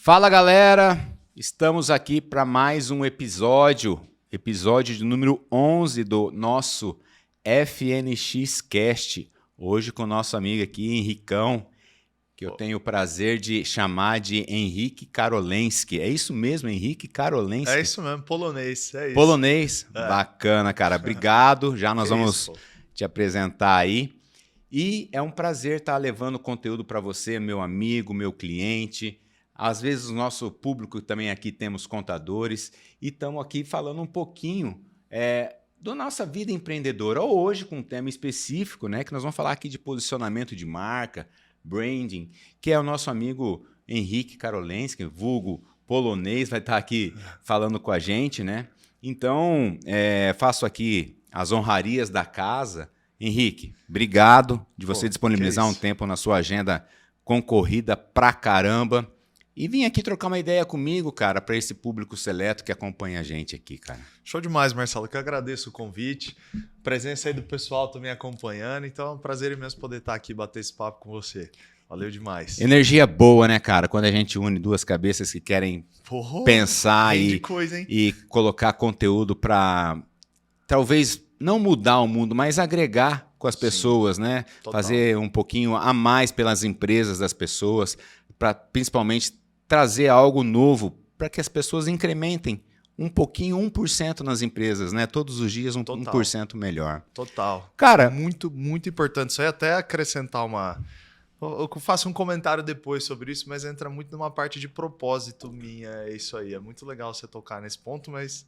Fala galera, estamos aqui para mais um episódio de número 11 do nosso FNX Cast. Hoje com o nosso amigo aqui, Henricão, que eu tenho o prazer de chamar de Henrique Karolensky. É isso mesmo, Henrique Karolensky? É isso mesmo, polonês, é isso. Polonês? É. Bacana, cara. Obrigado. Já nós vamos te apresentar aí. E é um prazer estar levando conteúdo para você, meu amigo, meu cliente. Às vezes o nosso público também aqui temos contadores e estamos aqui falando um pouquinho da nossa vida empreendedora. Hoje com um tema específico, né, que nós vamos falar aqui de posicionamento de marca, branding, que é o nosso amigo Henrique Karolensky, vulgo polonês, vai estar aqui falando com a gente, né? Então, faço aqui as honrarias da casa. Henrique, obrigado de você disponibilizar um tempo na sua agenda concorrida pra caramba. E vim aqui trocar uma ideia comigo, cara, para esse público seleto que acompanha a gente aqui, cara. Show demais, Marcelo, que eu agradeço o convite. Presença aí do pessoal também acompanhando. Então é um prazer imenso poder estar aqui e bater esse papo com você. Valeu demais. Energia boa, né, cara? Quando a gente une duas cabeças que querem pensar e colocar conteúdo para talvez não mudar o mundo, mas agregar com as pessoas, né? Total. Fazer um pouquinho a mais pelas empresas das pessoas, para principalmente trazer algo novo para que as pessoas incrementem um pouquinho, 1% nas empresas, né? Todos os dias 1% melhor. Total. Cara, muito, muito importante. Isso aí até acrescentar uma... Eu faço um comentário depois sobre isso, mas entra muito numa parte de propósito minha, é isso aí. É muito legal você tocar nesse ponto, mas...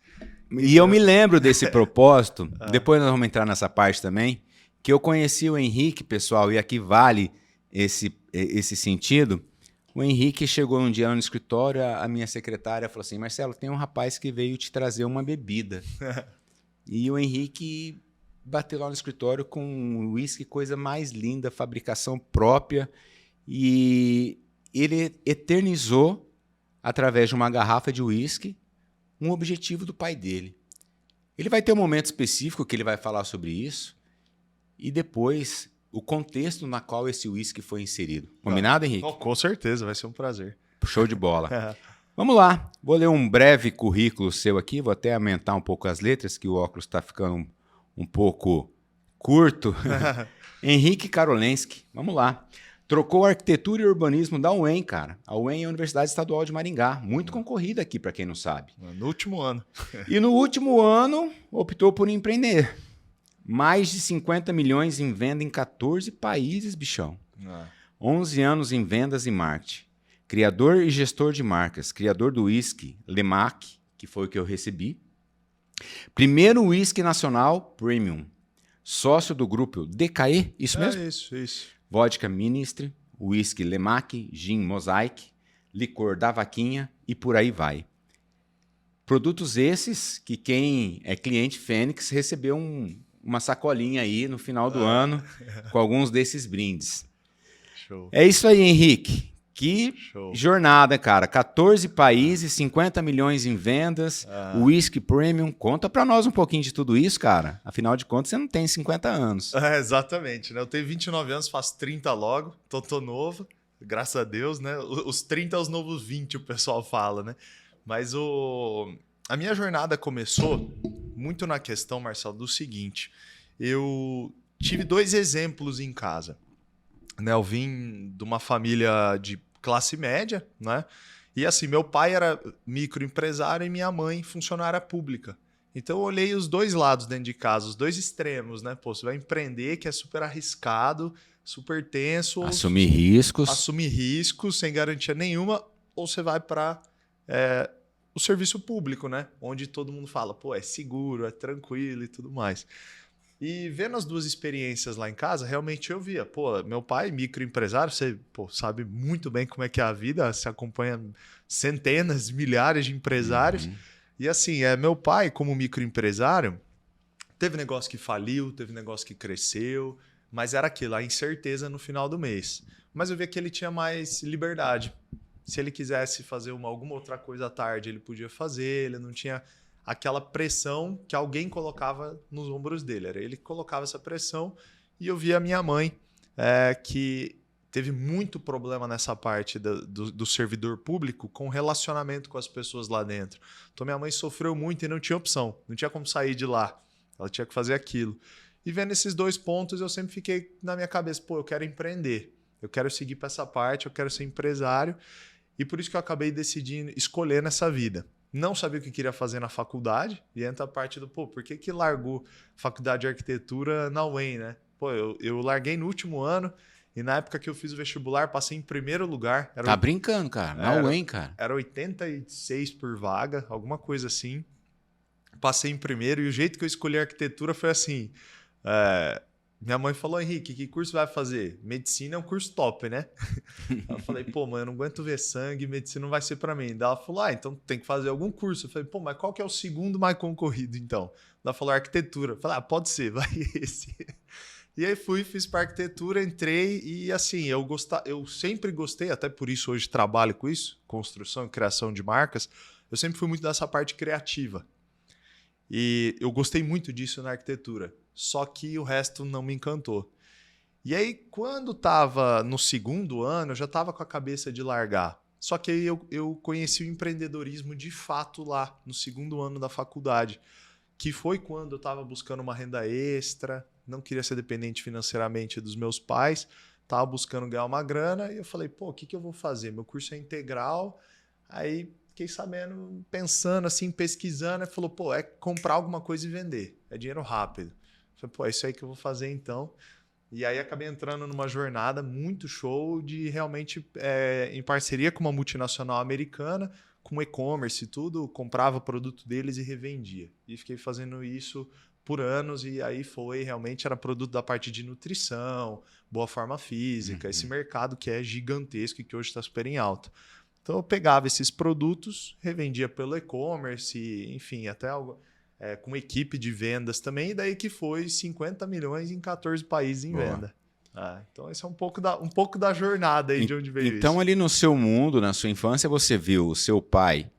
E eu me lembro desse propósito, depois nós vamos entrar nessa parte também, que eu conheci o Henrique, pessoal, e aqui vale esse sentido. O Henrique chegou um dia no escritório, a minha secretária falou assim, Marcelo, tem um rapaz que veio te trazer uma bebida. E o Henrique bateu lá no escritório com um uísque, coisa mais linda, fabricação própria, e ele eternizou, através de uma garrafa de uísque, um objetivo do pai dele. Ele vai ter um momento específico que ele vai falar sobre isso, e depois o contexto na qual esse uísque foi inserido. Combinado, Henrique? Com certeza, vai ser um prazer. Show de bola. Vamos lá, vou ler um breve currículo seu aqui, vou até aumentar um pouco as letras, que o óculos está ficando um pouco curto. Henrique Karolensky, vamos lá. Trocou arquitetura e urbanismo da UEM, cara. A UEM é a Universidade Estadual de Maringá, muito concorrida aqui, para quem não sabe. No último ano. E no último ano, optou por empreender. Mais de 50 milhões em venda em 14 países, bichão. 11 anos em vendas e marketing. Criador e gestor de marcas. Criador do whisky Lemac, que foi o que eu recebi. Primeiro whisky nacional premium. Sócio do grupo DKE, isso mesmo? Isso. Vodka Ministry, whisky Lemac, gin Mosaic, licor da Vaquinha e por aí vai. Produtos esses que quem é cliente Fênix recebeu uma sacolinha aí no final do ano com alguns desses brindes. Show. É isso aí, Henrique. Que jornada, cara. 14 países, 50 milhões em vendas, whisky premium. Conta pra nós um pouquinho de tudo isso, cara. Afinal de contas, você não tem 50 anos. Exatamente, né? Eu tenho 29 anos, faço 30 logo, tô novo, graças a Deus, né? Os 30 é os novos 20, o pessoal fala, né? Mas a minha jornada começou muito na questão, Marcelo, do seguinte. Eu tive 2 exemplos em casa. Né? Eu vim de uma família de classe média, né? E assim, meu pai era microempresário e minha mãe funcionária pública. Então eu olhei os 2 lados dentro de casa, os 2 extremos, né? Pô, você vai empreender, que é super arriscado, super tenso. Assumir riscos. Assumir riscos sem garantia nenhuma, ou você vai para o serviço público, né? Onde todo mundo fala, pô, é seguro, é tranquilo e tudo mais. E vendo as 2 experiências lá em casa, realmente eu via, pô, meu pai, microempresário, você sabe muito bem como é que é a vida, se acompanha centenas, milhares de empresários. E assim, meu pai, como microempresário, teve negócio que faliu, teve negócio que cresceu, mas era aquilo, a incerteza no final do mês. Mas eu via que ele tinha mais liberdade. Se ele quisesse fazer alguma outra coisa à tarde, ele podia fazer, ele não tinha aquela pressão que alguém colocava nos ombros dele. Era ele que colocava essa pressão. E eu via a minha mãe, que teve muito problema nessa parte do servidor público com relacionamento com as pessoas lá dentro. Então minha mãe sofreu muito e não tinha opção, não tinha como sair de lá. Ela tinha que fazer aquilo. E vendo esses 2 pontos, eu sempre fiquei na minha cabeça, pô, eu quero empreender, eu quero seguir para essa parte, eu quero ser empresário. E por isso que eu acabei decidindo escolher nessa vida. Não sabia o que queria fazer na faculdade, e entra a parte do, pô, por que largou faculdade de arquitetura na UEM, né? Pô, eu larguei no último ano, e na época que eu fiz o vestibular, passei em primeiro lugar. Tá brincando, cara. Na UEM, cara. Era 86 por vaga, alguma coisa assim. Passei em primeiro, e o jeito que eu escolhi a arquitetura foi assim... minha mãe falou, Henrique, que curso vai fazer? Medicina é um curso top, né? Eu falei, pô, mãe, eu não aguento ver sangue, medicina não vai ser para mim. Daí ela falou, então tem que fazer algum curso. Eu falei, pô, mas qual que é o segundo mais concorrido, então? Ela falou, arquitetura. Eu falei, pode ser, vai esse. E aí fiz para arquitetura, entrei e assim, eu sempre gostei, até por isso hoje trabalho com isso, construção e criação de marcas, eu sempre fui muito dessa parte criativa. E eu gostei muito disso na arquitetura, só que o resto não me encantou. E aí, quando estava no segundo ano, eu já estava com a cabeça de largar. Só que aí eu conheci o empreendedorismo de fato lá, no segundo ano da faculdade, que foi quando eu estava buscando uma renda extra, não queria ser dependente financeiramente dos meus pais, estava buscando ganhar uma grana, e eu falei, pô, o que eu vou fazer? Meu curso é integral, aí... Fiquei sabendo, pensando assim, pesquisando, e falou, pô, é comprar alguma coisa e vender. É dinheiro rápido. Falei, pô, é isso aí que eu vou fazer então. E aí acabei entrando numa jornada muito show de realmente, em parceria com uma multinacional americana, com e-commerce e tudo, comprava o produto deles e revendia. E fiquei fazendo isso por anos, e aí realmente era produto da parte de nutrição, boa forma física, esse mercado que é gigantesco e que hoje está super em alta. Então eu pegava esses produtos, revendia pelo e-commerce, enfim, até com equipe de vendas também, e daí que foi 50 milhões em 14 países em venda. Então esse é um pouco da jornada aí de onde veio isso. Então ali no seu mundo, na sua infância, você viu o seu pai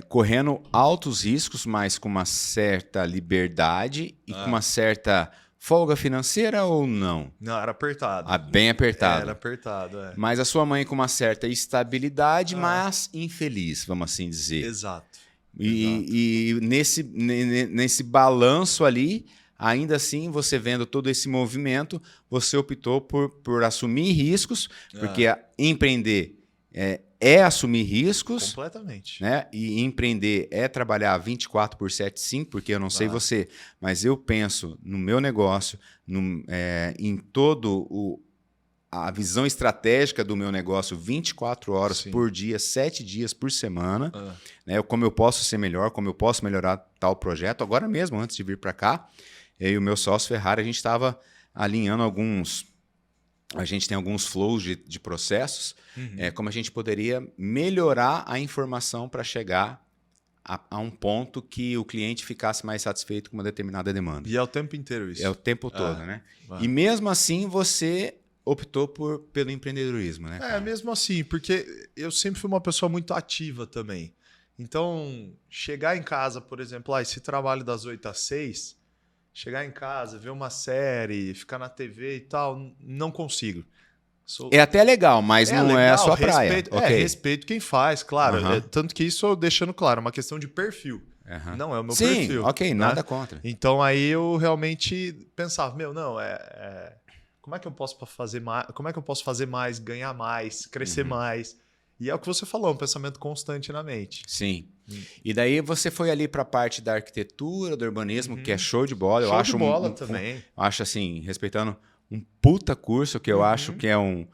correndo altos riscos, mas com uma certa liberdade e com uma certa... Folga financeira ou não? Não, era apertado. Bem apertado. Era apertado, Mas a sua mãe com uma certa estabilidade, mas infeliz, vamos assim dizer. Exato. E nesse balanço ali, ainda assim, você vendo todo esse movimento, você optou por assumir riscos, porque empreender é assumir riscos. Completamente. Né? E empreender é trabalhar 24/7, sim, porque eu não sei você, mas eu penso no meu negócio, em todo a visão estratégica do meu negócio 24 horas por dia, 7 dias por semana, né? Como eu posso ser melhor, como eu posso melhorar tal projeto. Agora mesmo, antes de vir para cá, eu e o meu sócio Ferrari, a gente estava alinhando a gente tem alguns flows de processos, como a gente poderia melhorar a informação para chegar a um ponto que o cliente ficasse mais satisfeito com uma determinada demanda. E é o tempo inteiro isso. É o tempo todo, né? E mesmo assim você optou pelo empreendedorismo, né? Mesmo assim, porque eu sempre fui uma pessoa muito ativa também. Então, chegar em casa, por exemplo, esse trabalho das 8 às 6... Chegar em casa, ver uma série, ficar na TV e tal, não consigo. É até legal, mas não legal, é a sua praia. Respeito quem faz, claro. Tanto que isso, deixando claro, é uma questão de perfil. Não é o meu perfil. Sim, nada contra. Então aí eu realmente pensava, como é que eu posso fazer mais? Como é que eu posso fazer mais, ganhar mais, crescer mais? E é o que você falou, um pensamento constante na mente. Sim. E daí você foi ali para a parte da arquitetura, do urbanismo, que é show de bola. Eu acho show de bola também. Acho assim, respeitando, um puta curso que eu acho que é um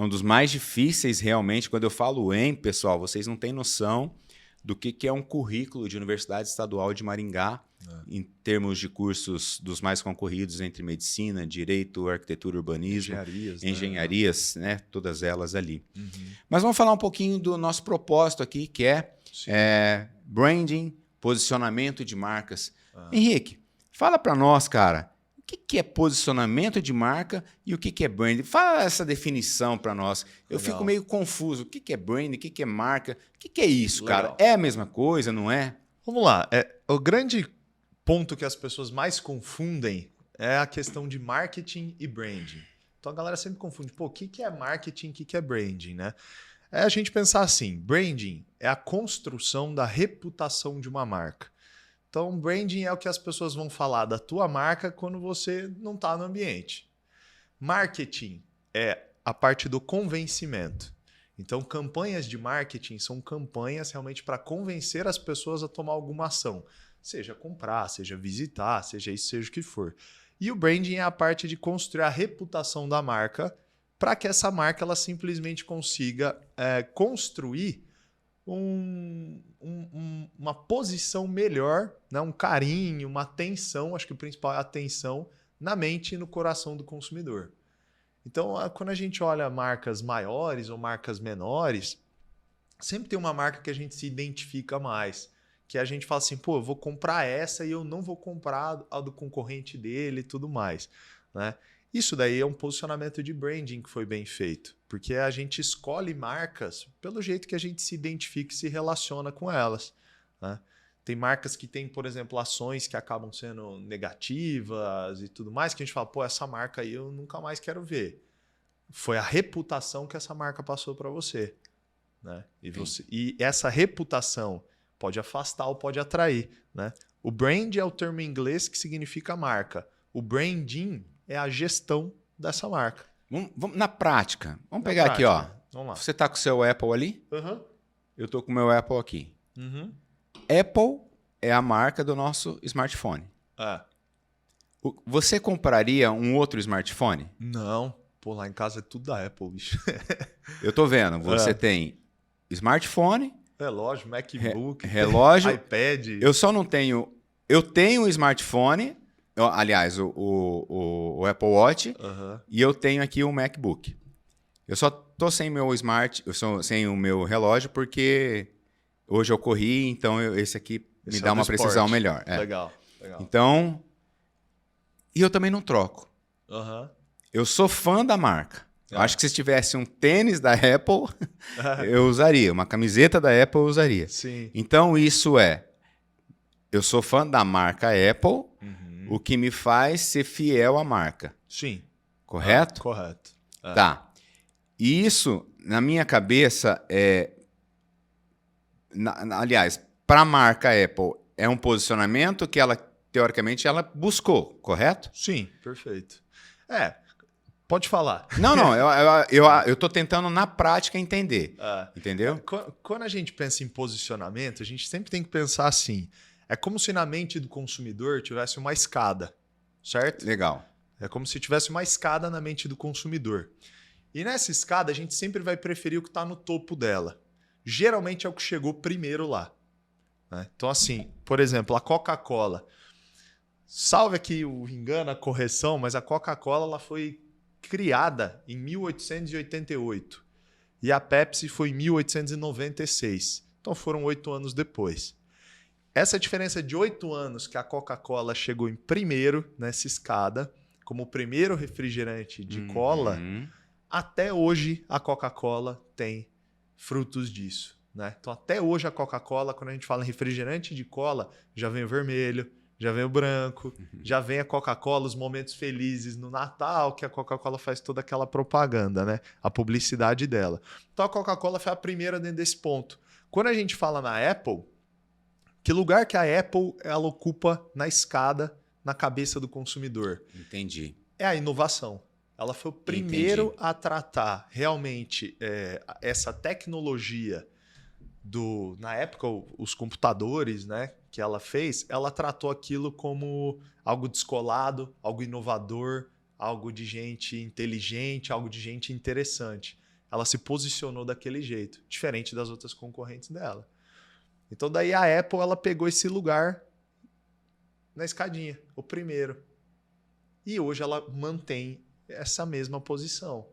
dos mais difíceis realmente. Quando eu falo pessoal, vocês não têm noção do que é um currículo de Universidade Estadual de Maringá, em termos de cursos dos mais concorridos entre medicina, direito, arquitetura, urbanismo, engenharias, né? Todas elas ali. Mas vamos falar um pouquinho do nosso propósito aqui, que é branding, posicionamento de marcas. Henrique, fala para nós, cara, o que é posicionamento de marca e o que é branding? Fala essa definição para nós. Eu fico meio confuso. O que é branding? O que é marca? O que é isso, cara? É a mesma coisa, não é? Vamos lá. O grande ponto que as pessoas mais confundem é a questão de marketing e branding. Então a galera sempre confunde, pô, o que é marketing, o que é branding, né? É a gente pensar assim, branding é a construção da reputação de uma marca. Então, branding é o que as pessoas vão falar da tua marca quando você não está no ambiente. Marketing é a parte do convencimento. Então, campanhas de marketing são campanhas realmente para convencer as pessoas a tomar alguma ação. Seja comprar, seja visitar, seja isso, seja o que for. E o branding é a parte de construir a reputação da marca para que essa marca ela simplesmente consiga construir uma posição melhor, né? Um carinho, uma atenção, acho que o principal é a atenção na mente e no coração do consumidor. Então, quando a gente olha marcas maiores ou marcas menores, sempre tem uma marca que a gente se identifica mais, que a gente fala assim, pô, eu vou comprar essa e eu não vou comprar a do concorrente dele e tudo mais, né? Isso daí é um posicionamento de branding que foi bem feito, porque a gente escolhe marcas pelo jeito que a gente se identifica e se relaciona com elas, né? Tem marcas que têm, por exemplo, ações que acabam sendo negativas e tudo mais, que a gente fala, pô, essa marca aí eu nunca mais quero ver. Foi a reputação que essa marca passou para você, né? E essa reputação pode afastar ou pode atrair, né? O brand é o termo em inglês que significa marca. O branding é a gestão dessa marca. Vamos na prática. Vamos pegar aqui, ó. Vamos lá. Você tá com o seu Apple ali? Uhum. Eu tô com o meu Apple aqui. Uhum. Apple é a marca do nosso smartphone. É. Você compraria um outro smartphone? Não. Pô, lá em casa é tudo da Apple, bicho. Eu tô vendo. Você tem smartphone, relógio, MacBook, relógio, iPad. Eu só não tenho... Eu tenho um smartphone, aliás, o Apple Watch, e eu tenho aqui o MacBook. Eu só tô sem sem o meu relógio porque hoje eu corri, então esse aqui me dá uma precisão melhor. Legal. Então, e eu também não troco. Eu sou fã da marca. Eu acho que se tivesse um tênis da Apple, eu usaria. Uma camiseta da Apple, eu usaria. Sim. Então, eu sou fã da marca Apple, o que me faz ser fiel à marca. Sim. Correto? Correto. Tá. E isso, na minha cabeça, aliás, para a marca Apple, é um posicionamento que ela, teoricamente, ela buscou, correto? Sim, perfeito. Pode falar. Não, eu tô tentando na prática entender. Entendeu? Quando a gente pensa em posicionamento, a gente sempre tem que pensar assim. É como se na mente do consumidor tivesse uma escada, certo? Legal. É como se tivesse uma escada na mente do consumidor. E nessa escada a gente sempre vai preferir o que está no topo dela. Geralmente é o que chegou primeiro lá, né? Então assim, por exemplo, a Coca-Cola. Salve aqui o engano, a correção, mas a Coca-Cola ela foi criada em 1888 e a Pepsi foi em 1896. Então foram 8 anos depois. Essa diferença de 8 anos que a Coca-Cola chegou em primeiro nessa escada, como o primeiro refrigerante de cola, até hoje a Coca-Cola tem frutos disso, né? Então até hoje a Coca-Cola, quando a gente fala em refrigerante de cola, já vem o vermelho, já vem o branco, já vem a Coca-Cola, os momentos felizes no Natal, que a Coca-Cola faz toda aquela propaganda, né? A publicidade dela. Então a Coca-Cola foi a primeira dentro desse ponto. Quando a gente fala na Apple, que lugar que a Apple ela ocupa na escada, na cabeça do consumidor? Entendi. É a inovação. Ela foi o primeiro a tratar realmente essa tecnologia na época, os computadores, né, que ela fez, ela tratou aquilo como algo descolado, algo inovador, algo de gente inteligente, algo de gente interessante. Ela se posicionou daquele jeito, diferente das outras concorrentes dela. Então daí a Apple ela pegou esse lugar na escadinha, o primeiro. E hoje ela mantém essa mesma posição,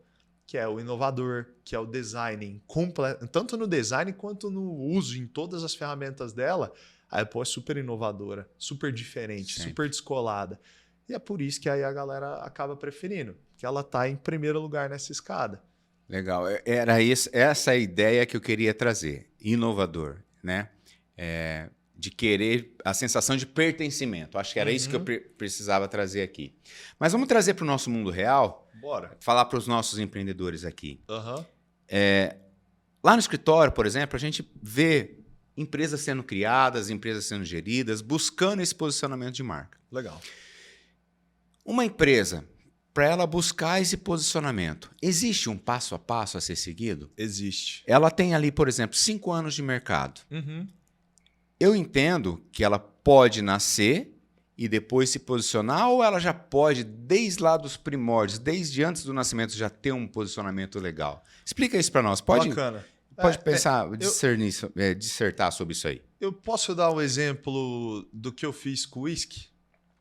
que é o inovador, que é o design completo, tanto no design quanto no uso em todas as ferramentas dela. A Apple é super inovadora, super diferente, super descolada. E é por isso que aí a galera acaba preferindo, que ela está em primeiro lugar nessa escada. Legal. Era essa a ideia que eu queria trazer. Inovador, né? de querer, a sensação de pertencimento. Acho que era isso que eu precisava trazer aqui. Mas vamos trazer para o nosso mundo real. Bora. Falar para os nossos empreendedores aqui. Uhum. Lá no escritório, por exemplo, a gente vê empresas sendo criadas, empresas sendo geridas, buscando esse posicionamento de marca. Legal. Uma empresa, para ela buscar esse posicionamento, existe um passo a passo a ser seguido? Existe. Ela tem ali, por exemplo, 5 anos de mercado. Uhum. Eu entendo que ela pode nascer e depois se posicionar, ou ela já pode, desde lá dos primórdios, desde antes do nascimento, já ter um posicionamento legal? Explica isso para nós. Bacana. Pode pensar, dissertar sobre isso aí. Eu posso dar um exemplo do que eu fiz com o whisky?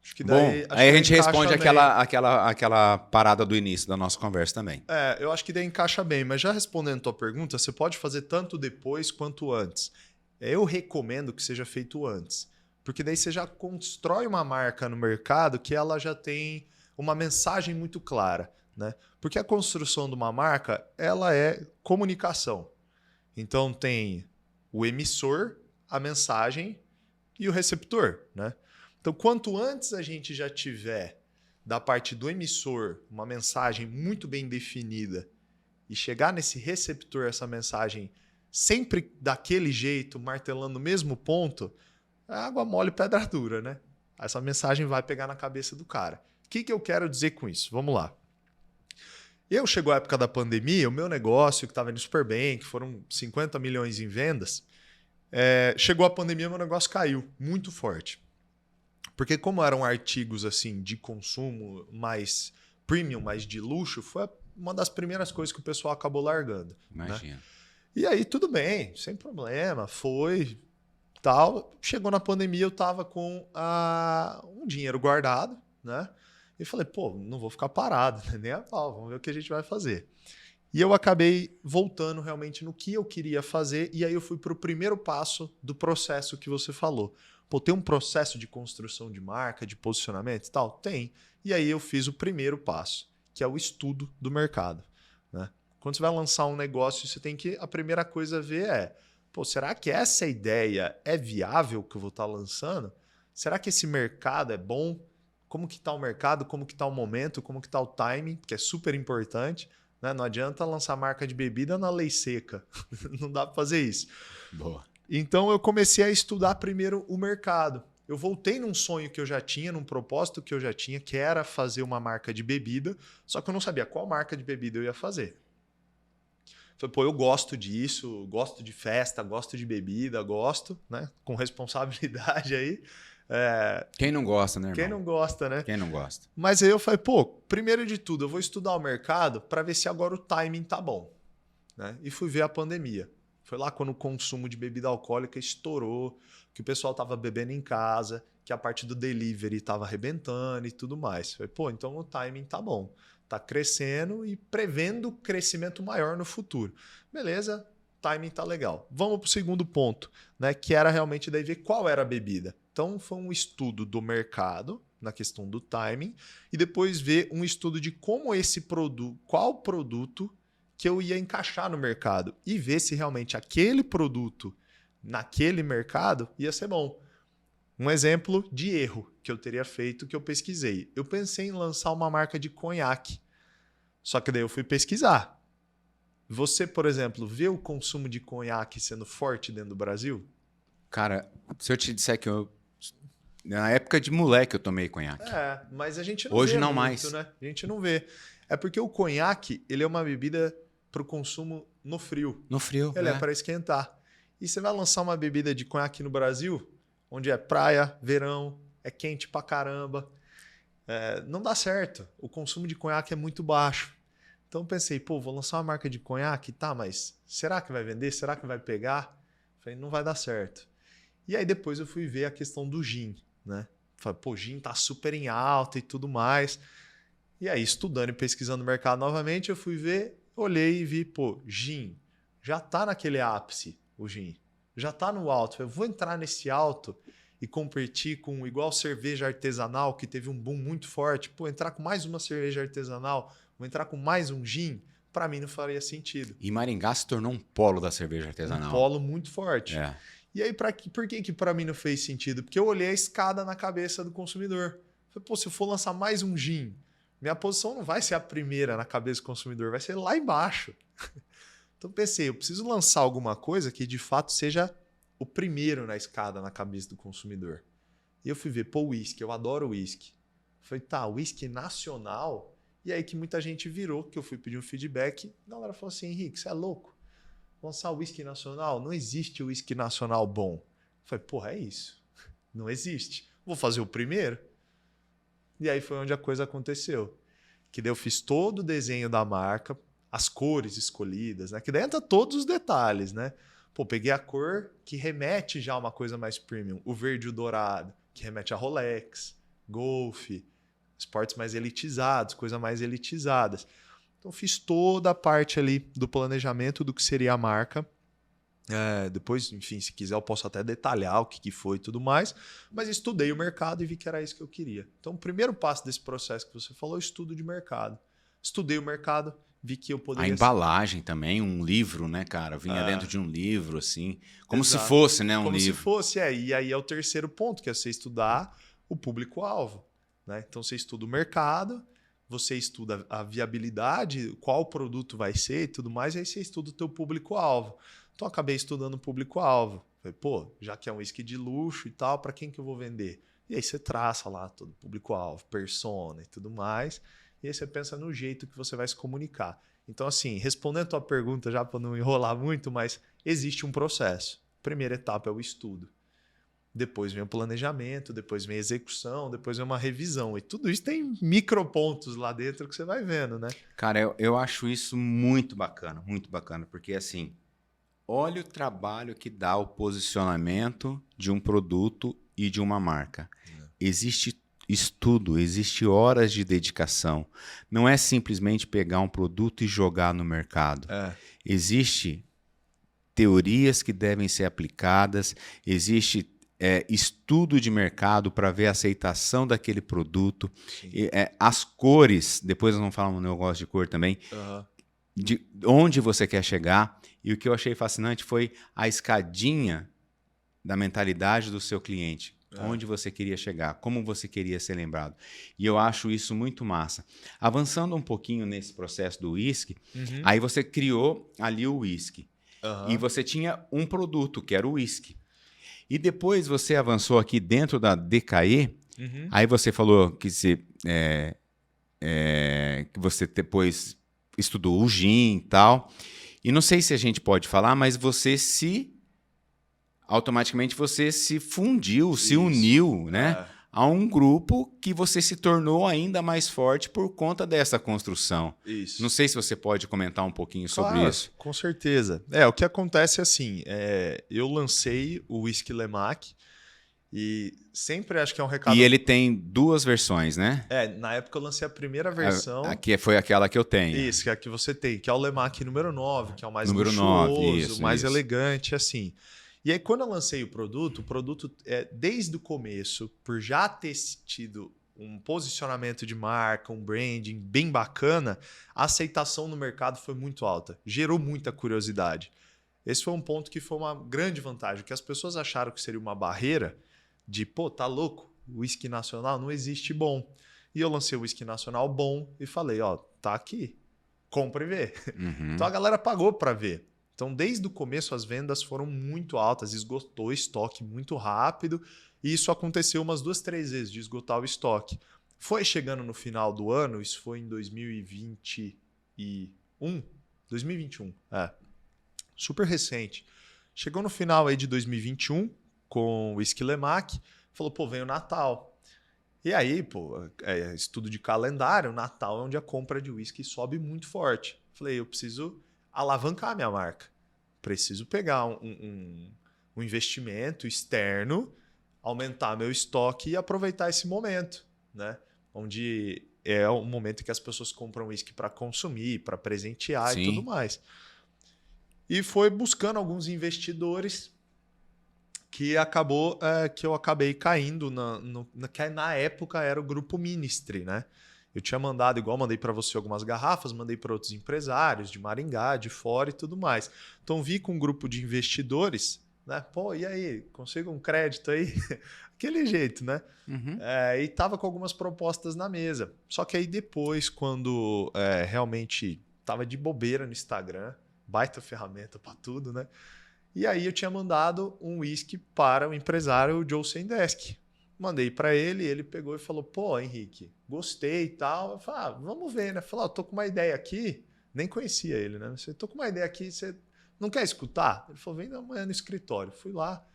Acho que daí, bom, aí a gente responde aquela parada do início da nossa conversa também. Eu acho que daí encaixa bem, mas já respondendo a tua pergunta, você pode fazer tanto depois quanto antes. Eu recomendo que seja feito antes, porque daí você já constrói uma marca no mercado que ela já tem uma mensagem muito clara, né? Porque a construção de uma marca, ela é comunicação. Então tem o emissor, a mensagem e o receptor, né? Então, quanto antes a gente já tiver da parte do emissor uma mensagem muito bem definida e chegar nesse receptor essa mensagem sempre daquele jeito, martelando o mesmo ponto, é água mole, pedra dura, né? Essa mensagem vai pegar na cabeça do cara. O que eu quero dizer com isso? Vamos lá. Chegou a época da pandemia, o meu negócio, que estava indo super bem, que foram 50 milhões em vendas, chegou a pandemia, meu negócio caiu muito forte. Porque como eram artigos assim de consumo mais premium, mais de luxo, foi uma das primeiras coisas que o pessoal acabou largando. Imagina. Né? E aí tudo bem, sem problema, foi tal. Chegou na pandemia, eu estava com um dinheiro guardado, né? E falei, pô, não vou ficar parado, né? Nem a pau, vamos ver o que a gente vai fazer. E eu acabei voltando realmente no que eu queria fazer, e aí eu fui para o primeiro passo do processo que você falou. Pô, tem um processo de construção de marca, de posicionamento e tal? Tem. E aí eu fiz o primeiro passo, que é o estudo do mercado. Né? Quando você vai lançar um negócio, você tem que... A primeira coisa a ver pô, será que essa ideia é viável que eu vou estar lançando? Será que esse mercado é bom? Como que está o mercado? Como que está o momento? Como que está o timing? Que é super importante. Né? Não adianta lançar marca de bebida na lei seca. Não dá para fazer isso. Boa. Então eu comecei a estudar primeiro o mercado. Eu voltei num sonho que eu já tinha, num propósito que eu já tinha, que era fazer uma marca de bebida, só que eu não sabia qual marca de bebida eu ia fazer. Falei, pô, eu gosto disso, gosto de festa, gosto de bebida, gosto, né? Com responsabilidade aí. Quem não gosta, né, irmão? Quem não gosta, né? Quem não gosta. Mas aí eu falei, pô, primeiro de tudo, eu vou estudar o mercado para ver se agora o timing tá bom. Né? E fui ver a pandemia. Foi lá quando o consumo de bebida alcoólica estourou, que o pessoal estava bebendo em casa, que a parte do delivery estava arrebentando e tudo mais. Falei, pô, então o timing tá bom. Tá crescendo e prevendo crescimento maior no futuro. Beleza, timing tá legal. Vamos para o segundo ponto, né? Que era realmente daí ver qual era a bebida. Então foi um estudo do mercado, na questão do timing, e depois ver um estudo de como esse produto, qual produto que eu ia encaixar no mercado e ver se realmente aquele produto naquele mercado ia ser bom. Um exemplo de erro que eu teria feito, que eu pesquisei. Eu pensei em lançar uma marca de conhaque, só que daí eu fui pesquisar. Você, por exemplo, vê o consumo de conhaque sendo forte dentro do Brasil? Cara, se eu te disser que na época de moleque eu tomei conhaque. Mas a gente não Hoje vê não muito, mais. Né? A gente não vê. É porque o conhaque, ele é uma bebida para o consumo no frio. No frio, Ele é para esquentar. E você vai lançar uma bebida de conhaque no Brasil, onde é praia, verão, é quente pra caramba. Não dá certo. O consumo de conhaque é muito baixo. Então pensei, pô, vou lançar uma marca de conhaque, tá, mas será que vai vender? Será que vai pegar? Falei, não vai dar certo. E aí depois eu fui ver a questão do gin, né? Falei, pô, gin tá super em alta e tudo mais. E aí, estudando e pesquisando o mercado novamente, eu fui ver, olhei e vi, pô, gin, já tá naquele ápice, o gin. Já tá no alto. Eu vou entrar nesse alto e competir com igual cerveja artesanal, que teve um boom muito forte. Pô, entrar com mais uma cerveja artesanal, vou entrar com mais um gin, para mim não faria sentido. E Maringá se tornou um polo da cerveja artesanal. Um polo muito forte. E aí, por que para mim não fez sentido? Porque eu olhei a escada na cabeça do consumidor. Falei, pô, se eu for lançar mais um gin, minha posição não vai ser a primeira na cabeça do consumidor, vai ser lá embaixo. Então pensei, eu preciso lançar alguma coisa que de fato seja o primeiro na escada na cabeça do consumidor. E eu fui ver, pô, uísque, eu adoro uísque. Falei, tá, uísque nacional? E aí que muita gente virou, que eu fui pedir um feedback, a galera falou assim, Henrique, você é louco? Lançar uísque nacional? Não existe uísque nacional bom. Eu falei, porra, é isso. Não existe. Vou fazer o primeiro. E aí foi onde a coisa aconteceu. Que daí eu fiz todo o desenho da marca, as cores escolhidas, né? Que daí entra todos os detalhes, né? Pô, peguei a cor que remete já a uma coisa mais premium. O verde e o dourado, que remete a Rolex, Golf, esportes mais elitizados, coisas mais elitizadas. Então fiz toda a parte ali do planejamento do que seria a marca. Depois, enfim, se quiser eu posso até detalhar o que foi e tudo mais, mas estudei o mercado e vi que era isso que eu queria. Então o primeiro passo desse processo que você falou é o estudo de mercado. Estudei o mercado, vi que eu poderia... A embalagem também, um livro, né, cara? Vinha dentro de um livro, assim, como Exato. se fosse, né, um como livro. Se fosse, e aí é o terceiro ponto, que é você estudar o público-alvo, né? Então você estuda o mercado, você estuda a viabilidade, qual produto vai ser e tudo mais, e aí você estuda o teu público-alvo. Então eu acabei estudando o público-alvo. Falei, pô, já que é um whisky de luxo e tal, para quem que eu vou vender? E aí você traça lá todo o público-alvo, persona e tudo mais, e aí você pensa no jeito que você vai se comunicar. Então, assim, respondendo a tua pergunta, já para não enrolar muito, mas existe um processo. Primeira etapa é o estudo. Depois vem o planejamento, depois vem a execução, depois vem uma revisão. E tudo isso tem micropontos lá dentro que você vai vendo, né? Cara, eu acho isso muito bacana, porque assim, olha o trabalho que dá o posicionamento de um produto e de uma marca. Existe estudo, existe horas de dedicação. Não é simplesmente pegar um produto e jogar no mercado. Existe teorias que devem ser aplicadas, existe estudo de mercado para ver a aceitação daquele produto, as cores, depois nós vamos falar um negócio de cor também, de onde você quer chegar. E o que eu achei fascinante foi a escadinha da mentalidade do seu cliente. Onde você queria chegar, como você queria ser lembrado. E eu acho isso muito massa. Avançando um pouquinho nesse processo do whisky, aí você criou ali o whisky. E você tinha um produto, que era o whisky. E depois você avançou aqui dentro da DKE, aí você falou que que você depois estudou o gin e tal. E não sei se a gente pode falar, mas automaticamente você se fundiu, se uniu, né, a um grupo que você se tornou ainda mais forte por conta dessa construção. Isso. Não sei se você pode comentar um pouquinho sobre isso. Com certeza. O que acontece é assim, eu lancei o Whisky Lemac e sempre acho que é um recado... E ele tem duas versões, né? Na época eu lancei a primeira versão. Aqui foi aquela que eu tenho. Isso, que é a que você tem, que é o Lemac número 9, que é o mais número luxuoso, 9, isso, mais isso. elegante, assim. E aí, quando eu lancei o produto, desde o começo, por já ter tido um posicionamento de marca, um branding bem bacana, a aceitação no mercado foi muito alta. Gerou muita curiosidade. Esse foi um ponto que foi uma grande vantagem, que as pessoas acharam que seria uma barreira de, pô, tá louco, o whisky nacional não existe bom. E eu lancei o whisky nacional bom e falei, ó, tá aqui, compra e vê. Então a galera pagou para ver. Então, desde o começo, as vendas foram muito altas, esgotou o estoque muito rápido, e isso aconteceu umas 2, 3 vezes, de esgotar o estoque. Foi chegando no final do ano, isso foi em 2021, super recente. Chegou no final aí de 2021, com o Whisky Lemac, falou, pô, vem o Natal. E aí, pô, estudo de calendário, o Natal é onde a compra de whisky sobe muito forte. Falei, eu preciso alavancar a minha marca. Preciso pegar um investimento externo, aumentar meu estoque e aproveitar esse momento, né? Onde é o momento que as pessoas compram whisky para consumir, para presentear e tudo mais. E foi buscando alguns investidores que eu acabei caindo que na época era o Grupo Ministry, né? Eu tinha mandado, igual mandei para você algumas garrafas, mandei para outros empresários de Maringá, de fora e tudo mais. Então vi com um grupo de investidores né? Pô, e aí? Consigo um crédito aí? Aquele jeito, né? Uhum. E tava com algumas propostas na mesa. Só que aí depois, quando realmente tava de bobeira no Instagram, baita ferramenta para tudo, né? E aí eu tinha mandado um whisky para o empresário Joe Sendesk. Mandei para ele, ele pegou e falou: pô, Henrique, gostei e tal. Eu falei: vamos ver, né? Falei: tô com uma ideia aqui. Nem conhecia ele, né? Eu tô com uma ideia aqui, você não quer escutar? Ele falou: vem amanhã no escritório. Fui lá,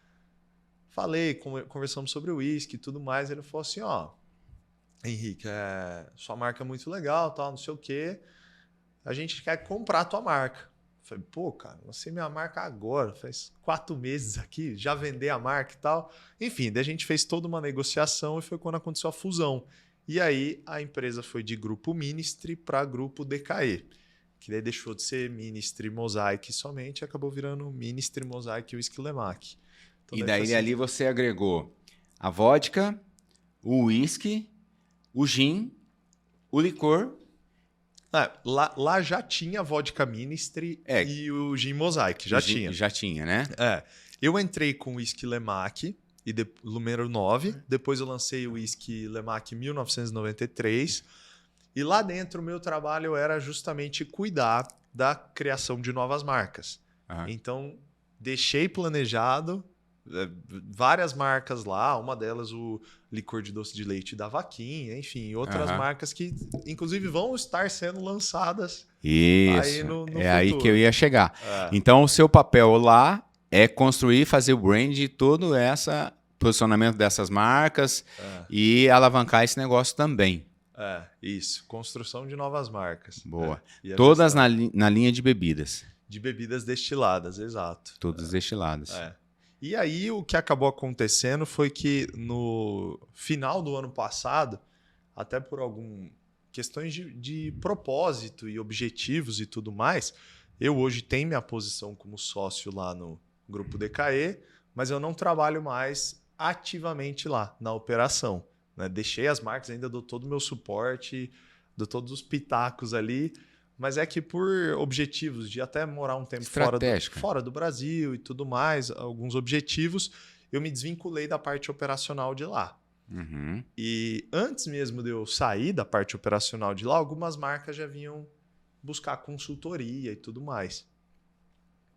falei, conversamos sobre o whisky e tudo mais. Ele falou assim: ó, Henrique, sua marca é muito legal, tal, não sei o quê. A gente quer comprar a tua marca. Falei: pô, cara, lancei minha marca agora, faz 4 meses aqui, já vender a marca e tal. Enfim, daí a gente fez toda uma negociação e foi quando aconteceu a fusão. E aí a empresa foi de grupo Ministry para grupo DKE, que daí deixou de ser Ministry Mosaic somente e acabou virando Ministry Mosaic Whisky Lemac. Então, E daí ali você agregou a vodka, o whisky, o gin, o licor. Lá já tinha vodka Ministry e o gin Mosaic, já tinha. Já tinha, né? Eu entrei com o whisky Lemac, número 9. Depois eu lancei o whisky Lemac 1993. E lá dentro o meu trabalho era justamente cuidar da criação de novas marcas. Uhum. Então, deixei planejado várias marcas lá, uma delas o licor de doce de leite da Vaquinha, enfim, outras marcas que inclusive vão estar sendo lançadas. Isso, aí no futuro. Aí que eu ia chegar. Então o seu papel lá é construir, fazer o brand e todo esse posicionamento dessas marcas e alavancar esse negócio também. Isso, construção de novas marcas. Boa. Todas na linha de bebidas. De bebidas destiladas, exato. Todas destiladas. E aí o que acabou acontecendo foi que no final do ano passado, até por algumas questões de propósito e objetivos e tudo mais, eu hoje tenho minha posição como sócio lá no Grupo DKE, mas eu não trabalho mais ativamente lá na operação, né? Deixei as marcas, ainda dou todo o meu suporte, dou todos os pitacos ali, mas é que por objetivos de até morar um tempo fora do Brasil e tudo mais, alguns objetivos, eu me desvinculei da parte operacional de lá. Uhum. E antes mesmo de eu sair da parte operacional de lá, algumas marcas já vinham buscar consultoria e tudo mais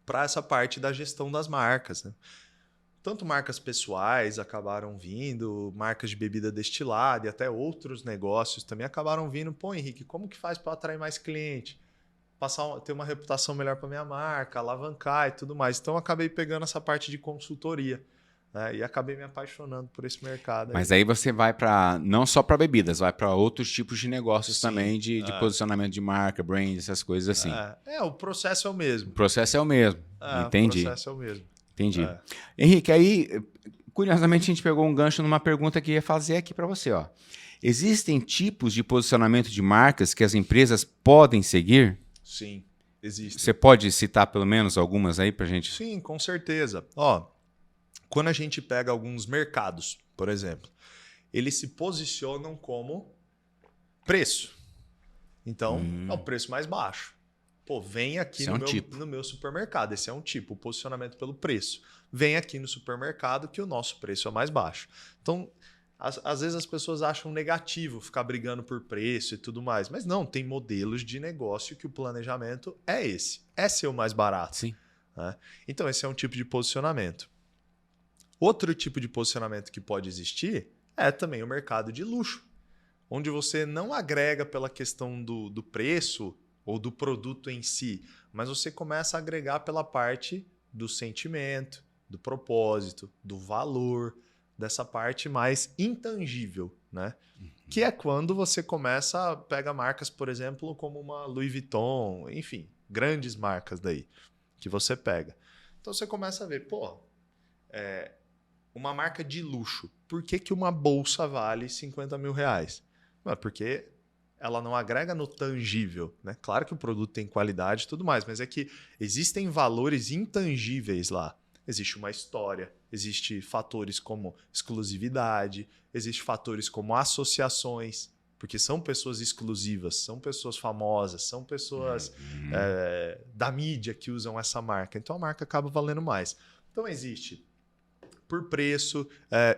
para essa parte da gestão das marcas, né? Tanto marcas pessoais acabaram vindo, marcas de bebida destilada e até outros negócios também acabaram vindo. Pô, Henrique, como que faz para atrair mais cliente? Ter uma reputação melhor para minha marca, alavancar e tudo mais. Então, eu acabei pegando essa parte de consultoria, né? E acabei me apaixonando por esse mercado. Mas aí você vai para não só para bebidas, vai para outros tipos de negócios também, de posicionamento de marca, brand, essas coisas assim. O processo é o mesmo. O processo é o mesmo. Entendi. O processo é o mesmo. Entendi. Henrique, aí, curiosamente, a gente pegou um gancho numa pergunta que ia fazer aqui para você. Ó. Existem tipos de posicionamento de marcas que as empresas podem seguir? Sim, existe. Você pode citar pelo menos algumas aí para a gente? Sim, com certeza. Quando a gente pega alguns mercados, por exemplo, eles se posicionam como preço. Então, é o preço mais baixo. Pô, vem aqui no meu supermercado. Esse é um tipo, o posicionamento pelo preço. Vem aqui no supermercado que o nosso preço é mais baixo. Então, às vezes as pessoas acham negativo ficar brigando por preço e tudo mais. Mas não, tem modelos de negócio que o planejamento é esse. É ser o mais barato. Sim. Né? Então, esse é um tipo de posicionamento. Outro tipo de posicionamento que pode existir é também o mercado de luxo, onde você não agrega pela questão do preço ou do produto em si, mas você começa a agregar pela parte do sentimento, do propósito, do valor, dessa parte mais intangível, né? Que é quando você pega marcas, por exemplo, como uma Louis Vuitton, enfim, grandes marcas daí que você pega. Então você começa a ver, uma marca de luxo, por que uma bolsa vale 50 mil reais? Porque ela não agrega no tangível, né? Claro que o produto tem qualidade e tudo mais, mas é que existem valores intangíveis lá. Existe uma história, existe fatores como exclusividade, existe fatores como associações, porque são pessoas exclusivas, são pessoas famosas, são pessoas da mídia que usam essa marca. Então a marca acaba valendo mais. Então existe por preço,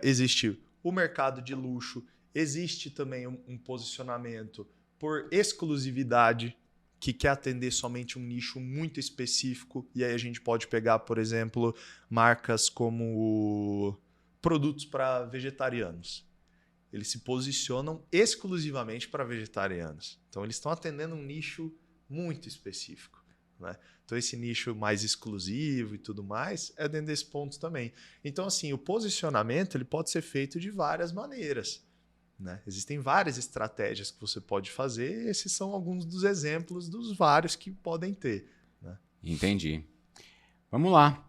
existe o mercado de luxo, existe também um posicionamento por exclusividade, que quer atender somente um nicho muito específico. E aí a gente pode pegar, por exemplo, marcas como produtos para vegetarianos. Eles se posicionam exclusivamente para vegetarianos. Então eles estão atendendo um nicho muito específico, né? Então esse nicho mais exclusivo e tudo mais é dentro desse ponto também. Então assim, o posicionamento ele pode ser feito de várias maneiras, né? Existem várias estratégias que você pode fazer, e esses são alguns dos exemplos dos vários que podem ter, né? Entendi. Vamos lá.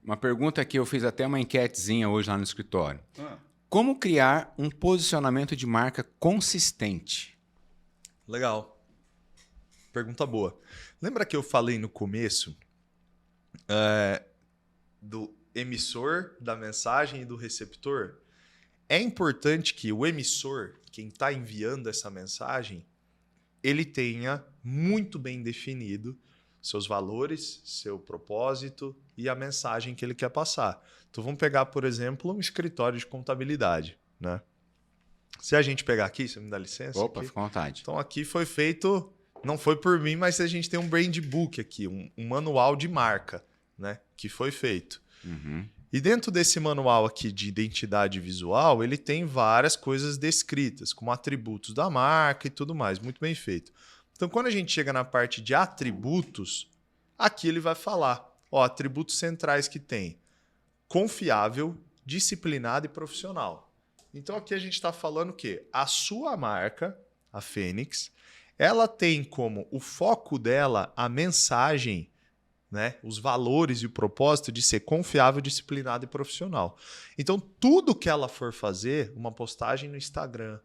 Uma pergunta que eu fiz até uma enquetezinha hoje lá no escritório. Como criar um posicionamento de marca consistente? Legal. Pergunta boa. Lembra que eu falei no começo do emissor da mensagem e do receptor? É importante que o emissor, quem está enviando essa mensagem, ele tenha muito bem definido seus valores, seu propósito e a mensagem que ele quer passar. Então vamos pegar, por exemplo, um escritório de contabilidade, né? Se a gente pegar aqui, você me dá licença? Opa, aqui? fica à vontade. Então aqui foi feito, não foi por mim, mas a gente tem um brand book aqui, um manual de marca, né? Que foi feito. Uhum. E dentro desse manual aqui de identidade visual, ele tem várias coisas descritas, como atributos da marca e tudo mais, muito bem feito. Então, quando a gente chega na parte de atributos, aqui ele vai falar, atributos centrais que tem: confiável, disciplinado e profissional. Então, aqui a gente está falando que a sua marca, a Fênix, ela tem como o foco dela a mensagem, né, os valores e o propósito de ser confiável, disciplinado e profissional. Então, tudo que ela for fazer, uma postagem no Instagram,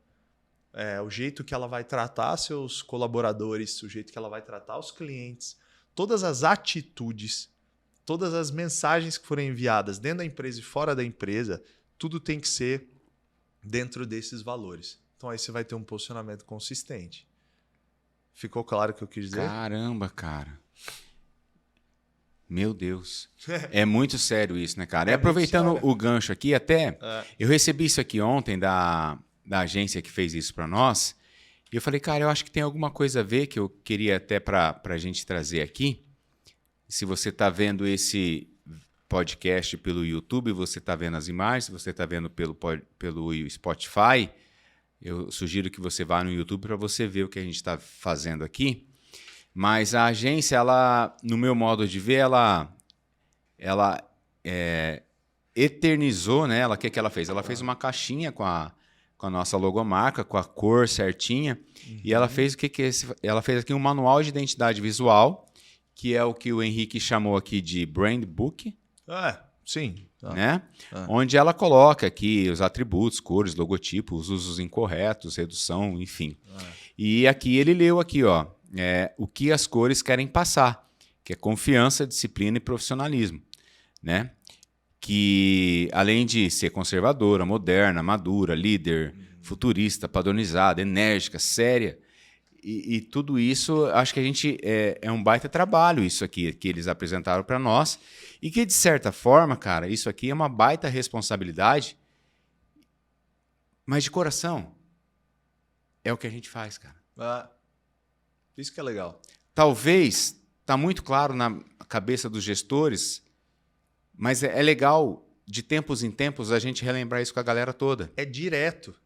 o jeito que ela vai tratar seus colaboradores, o jeito que ela vai tratar os clientes, todas as atitudes, todas as mensagens que forem enviadas dentro da empresa e fora da empresa, tudo tem que ser dentro desses valores. Então, aí você vai ter um posicionamento consistente. Ficou claro o que eu quis dizer? Caramba, cara. Meu Deus. É muito sério isso, né, cara? E aproveitando o gancho aqui, até eu recebi isso aqui ontem da agência que fez isso para nós. E eu falei, cara, eu acho que tem alguma coisa a ver que eu queria até para a gente trazer aqui. Se você está vendo esse podcast pelo YouTube, você está vendo as imagens, se você está vendo pelo Spotify, eu sugiro que você vá no YouTube para você ver o que a gente está fazendo aqui. Mas a agência, ela, no meu modo de ver, ela eternizou, né? O que ela fez? Ela fez uma caixinha com a nossa logomarca, com a cor certinha, e ela fez o que é esse? Ela fez aqui um manual de identidade visual, que é o que o Henrique chamou aqui de Brand Book. Sim. Né? Onde ela coloca aqui os atributos, cores, logotipo, os usos incorretos, redução, enfim. E aqui ele leu aqui, ó. O que as cores querem passar, que é confiança, disciplina e profissionalismo, né? Que além de ser conservadora, moderna, madura, líder, futurista, padronizada, enérgica, séria, e tudo isso, acho que a gente é um baita trabalho isso aqui que eles apresentaram para nós, e que de certa forma, cara, isso aqui é uma baita responsabilidade, mas de coração é o que a gente faz, cara. Isso que é legal. Talvez, está muito claro na cabeça dos gestores, mas é legal, de tempos em tempos, a gente relembrar isso com a galera toda. É direto.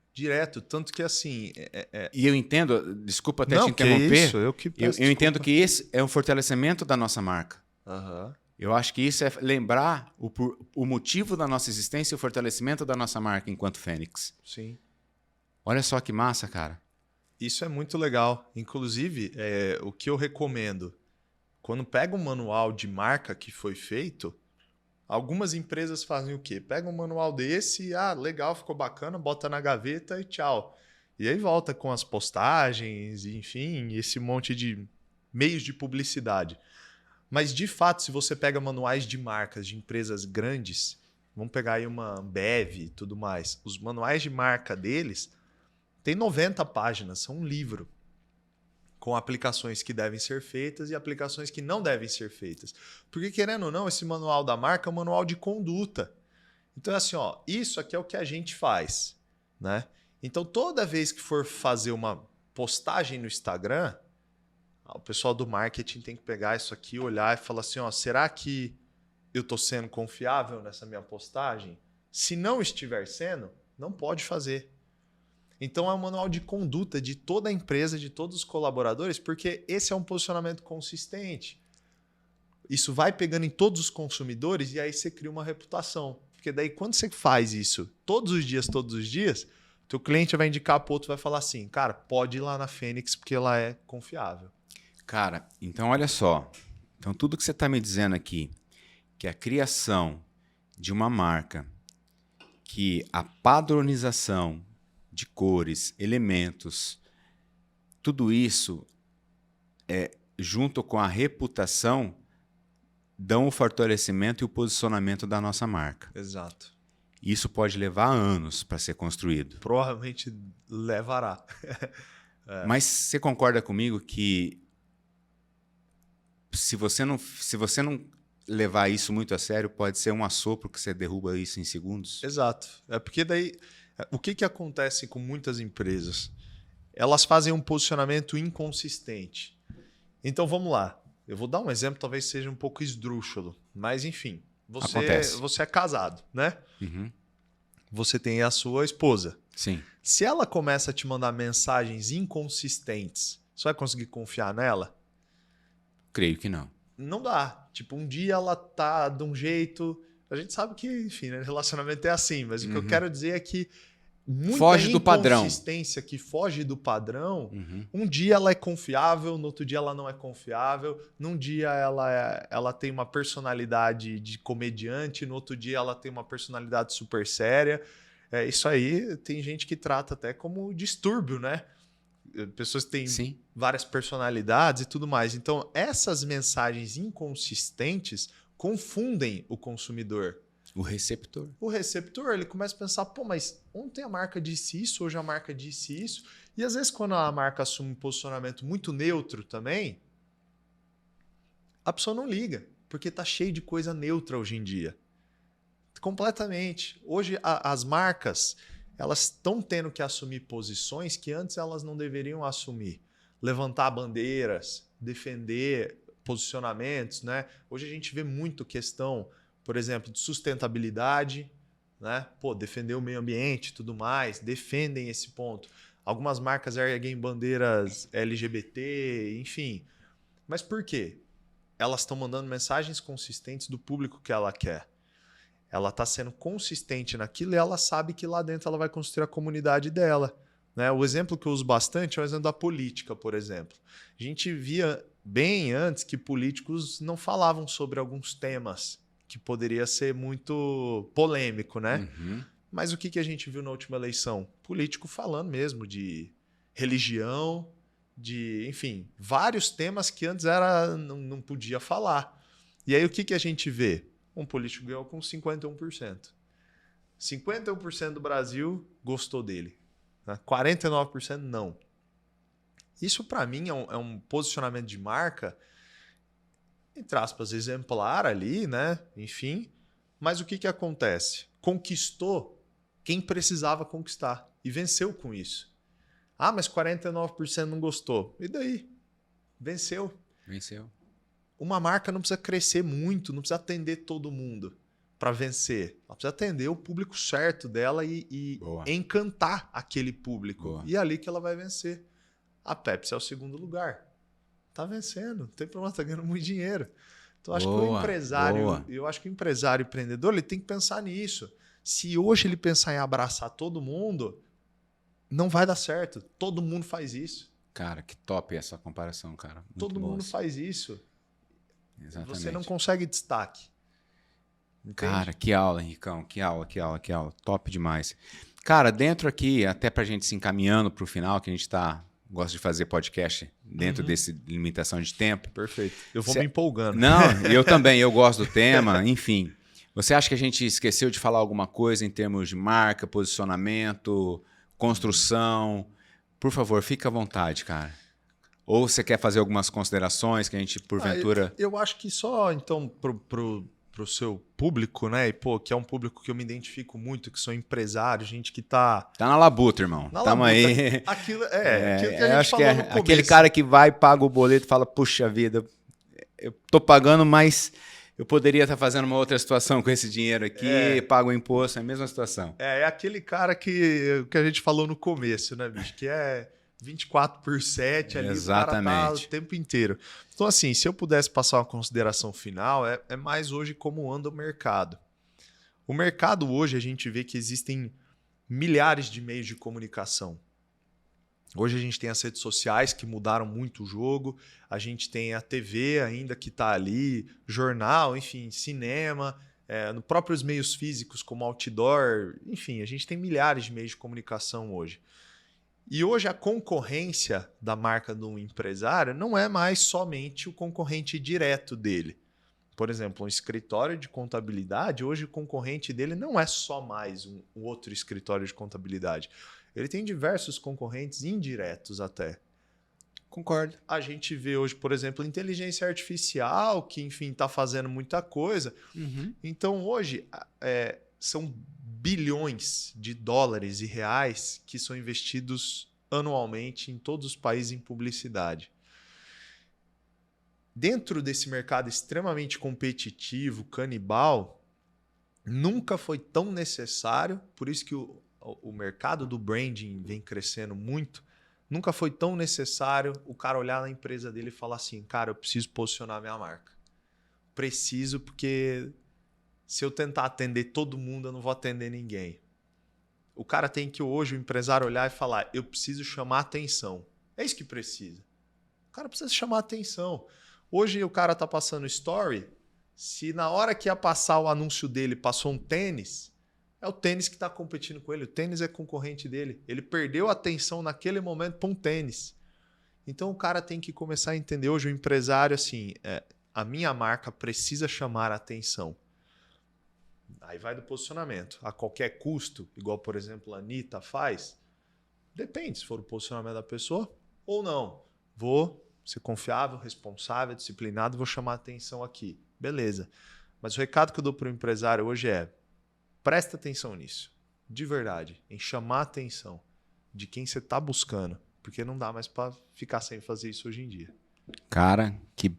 Tanto que assim... E eu entendo, desculpa até te interromper, eu entendo que esse é um fortalecimento da nossa marca. Eu acho que isso é lembrar o motivo da nossa existência e o fortalecimento da nossa marca enquanto Fênix. Sim. Olha só que massa, cara. Isso é muito legal. Inclusive, o que eu recomendo, quando pega um manual de marca que foi feito, algumas empresas fazem o quê? Pega um manual desse, legal, ficou bacana, bota na gaveta e tchau. E aí volta com as postagens, enfim, esse monte de meios de publicidade. Mas, de fato, se você pega manuais de marcas de empresas grandes, vamos pegar aí uma Ambev e tudo mais, os manuais de marca deles tem 90 páginas, são um livro. com aplicações que devem ser feitas e aplicações que não devem ser feitas. Porque, querendo ou não, esse manual da marca é um manual de conduta. Então, é assim, ó, isso aqui é o que a gente faz, né? Então, toda vez que for fazer uma postagem no Instagram, o pessoal do marketing tem que pegar isso aqui, olhar e falar assim, ó, será que eu estou sendo confiável nessa minha postagem? Se não estiver sendo, não pode fazer. Então, é um manual de conduta de toda a empresa, de todos os colaboradores, porque esse é um posicionamento consistente. Isso vai pegando em todos os consumidores e aí você cria uma reputação. Porque daí, quando você faz isso todos os dias, teu cliente vai indicar para o outro, vai falar assim, cara, pode ir lá na Fênix porque ela é confiável. Cara, então olha só. Então, tudo que você está me dizendo aqui, que a criação de uma marca, que a padronização de cores, elementos, tudo isso, junto com a reputação, dão o fortalecimento e o posicionamento da nossa marca. Exato. Isso pode levar anos para ser construído. Provavelmente levará. Mas você concorda comigo que se você não levar isso muito a sério, pode ser um assopro que você derruba isso em segundos? Exato. É porque daí, o que acontece com muitas empresas? Elas fazem um posicionamento inconsistente. Então vamos lá. Eu vou dar um exemplo, talvez seja um pouco esdrúxulo, mas enfim, você é casado, né? Uhum. Você tem a sua esposa. Sim. Se ela começa a te mandar mensagens inconsistentes, você vai conseguir confiar nela? Creio que não. Não dá. Tipo, um dia ela tá de um jeito... A gente sabe que, enfim, né, relacionamento é assim, mas o que eu quero dizer é que muita foge do padrão. Inconsistência que foge do padrão, um dia ela é confiável, no outro dia ela não é confiável, num dia ela tem uma personalidade de comediante, no outro dia ela tem uma personalidade super séria. Isso aí tem gente que trata até como distúrbio, né? Pessoas que têm várias personalidades e tudo mais. Então, essas mensagens inconsistentes confundem o consumidor. O receptor. O receptor, ele começa a pensar, pô, mas ontem a marca disse isso, hoje a marca disse isso. E às vezes quando a marca assume um posicionamento muito neutro também, a pessoa não liga, porque tá cheio de coisa neutra hoje em dia. Completamente. Hoje as marcas, elas estão tendo que assumir posições que antes elas não deveriam assumir. Levantar bandeiras, defender posicionamentos, né? Hoje a gente vê muito questão, por exemplo, de sustentabilidade, né? Pô, defender o meio ambiente e tudo mais, defendem esse ponto. Algumas marcas erguem bandeiras LGBT, enfim. Mas por quê? Elas estão mandando mensagens consistentes do público que ela quer. Ela está sendo consistente naquilo e ela sabe que lá dentro ela vai construir a comunidade dela. Né? O exemplo que eu uso bastante é o exemplo da política, por exemplo. A gente via bem antes que políticos não falavam sobre alguns temas que poderia ser muito polêmico, né? Mas o que a gente viu na última eleição? Político falando mesmo de religião, de, enfim, vários temas que antes não podia falar. E aí o que a gente vê? Um político ganhou com 51%. 51% do Brasil gostou dele. Né? 49% não. Isso, para mim, é um posicionamento de marca, entre aspas, exemplar ali, né? Enfim. Mas o que acontece? Conquistou quem precisava conquistar e venceu com isso. Ah, mas 49% não gostou. E daí? Venceu. Venceu. Uma marca não precisa crescer muito, não precisa atender todo mundo para vencer. Ela precisa atender o público certo dela e encantar aquele público. Boa. E é ali que ela vai vencer. A Pepsi é o segundo lugar. Tá vencendo, não tem problema, tá ganhando muito dinheiro. Então, acho que o empresário, eu acho que o empresário empreendedor, ele tem que pensar nisso. Se hoje ele pensar em abraçar todo mundo, não vai dar certo. Todo mundo faz isso. Cara, que top essa comparação, cara. Muito todo boa. mundo faz isso. Exatamente. Você não consegue destaque. Entende? Cara, que aula, Henricão. Que aula. Top demais. Cara, dentro aqui, até pra gente se encaminhando pro final, que a gente gosta de fazer podcast dentro dessa limitação de tempo. Perfeito. Eu vou me empolgando. Não, eu também. Eu gosto do tema. Enfim, você acha que a gente esqueceu de falar alguma coisa em termos de marca, posicionamento, construção? Por favor, fica à vontade, cara. Ou você quer fazer algumas considerações que a gente, porventura... Eu acho que só, então, pro seu público, né? E, pô, que é um público que eu me identifico muito, que sou empresário, gente que tá... Tá na labuta, irmão. Tamo aí. Aquilo que a gente falou no começo. Aquele cara que vai, paga o boleto e fala, puxa vida, eu tô pagando, mas eu poderia estar fazendo uma outra situação com esse dinheiro aqui, pago o imposto, é a mesma situação. É aquele cara que a gente falou no começo, né, bicho? Que é 24/7 ali, exatamente. O cara tá o tempo inteiro. Então, assim, se eu pudesse passar uma consideração final, é mais hoje como anda o mercado. O mercado hoje, a gente vê que existem milhares de meios de comunicação. Hoje a gente tem as redes sociais que mudaram muito o jogo, a gente tem a TV ainda que está ali, jornal, enfim, cinema, no próprios meios físicos como outdoor, enfim, a gente tem milhares de meios de comunicação hoje. E hoje a concorrência da marca do empresário não é mais somente o concorrente direto dele. Por exemplo, um escritório de contabilidade, hoje o concorrente dele não é só mais um outro escritório de contabilidade. Ele tem diversos concorrentes indiretos até. Concordo. A gente vê hoje, por exemplo, inteligência artificial, que, enfim, está fazendo muita coisa. Uhum. Então, hoje, são bilhões de dólares e reais que são investidos anualmente em todos os países em publicidade. Dentro desse mercado extremamente competitivo, canibal, nunca foi tão necessário, por isso que o mercado do branding vem crescendo muito, nunca foi tão necessário o cara olhar na empresa dele e falar assim, cara, eu preciso posicionar minha marca. Preciso, porque se eu tentar atender todo mundo, eu não vou atender ninguém. O cara tem que hoje, o empresário, olhar e falar, eu preciso chamar atenção. É isso que precisa. O cara precisa chamar atenção. Hoje o cara tá passando story, se na hora que ia passar o anúncio dele passou um tênis, é o tênis que está competindo com ele. O tênis é concorrente dele. Ele perdeu a atenção naquele momento para um tênis. Então o cara tem que começar a entender hoje, o empresário, assim, a minha marca precisa chamar a atenção. Aí vai do posicionamento. A qualquer custo, igual, por exemplo, a Anitta faz, depende se for o posicionamento da pessoa ou não. Vou ser confiável, responsável, disciplinado, vou chamar a atenção aqui. Beleza. Mas o recado que eu dou para o empresário hoje é: presta atenção nisso, de verdade, em chamar a atenção de quem você está buscando, porque não dá mais para ficar sem fazer isso hoje em dia. Cara, que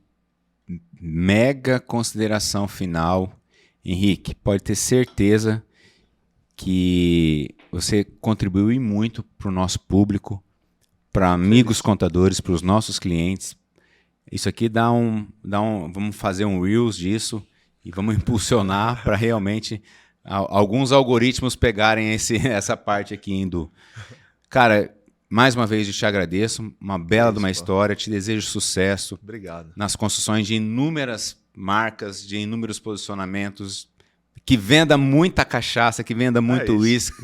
mega consideração final. Henrique, pode ter certeza que você contribuiu muito para o nosso público, para amigos contadores, para os nossos clientes. Isso aqui vamos fazer um Reels disso e vamos impulsionar para realmente alguns algoritmos pegarem essa parte aqui indo. Cara, mais uma vez eu te agradeço, uma bela de uma história, te desejo sucesso. Obrigado. Nas construções de inúmeras marcas, de inúmeros posicionamentos, que venda muita cachaça, que venda muito uísque.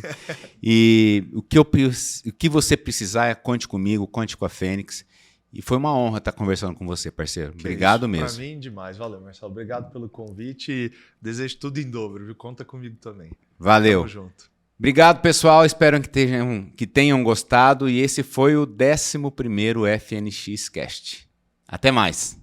E o que você precisar, conte comigo, conte com a Fênix. E foi uma honra estar conversando com você, parceiro. Obrigado mesmo. Para mim, demais. Valeu, Marcelo. Obrigado pelo convite e desejo tudo em dobro, viu? Conta comigo também. Valeu. Tamo junto. Obrigado, pessoal. Espero que tenham gostado. E esse foi o 11º FNX Cast. Até mais.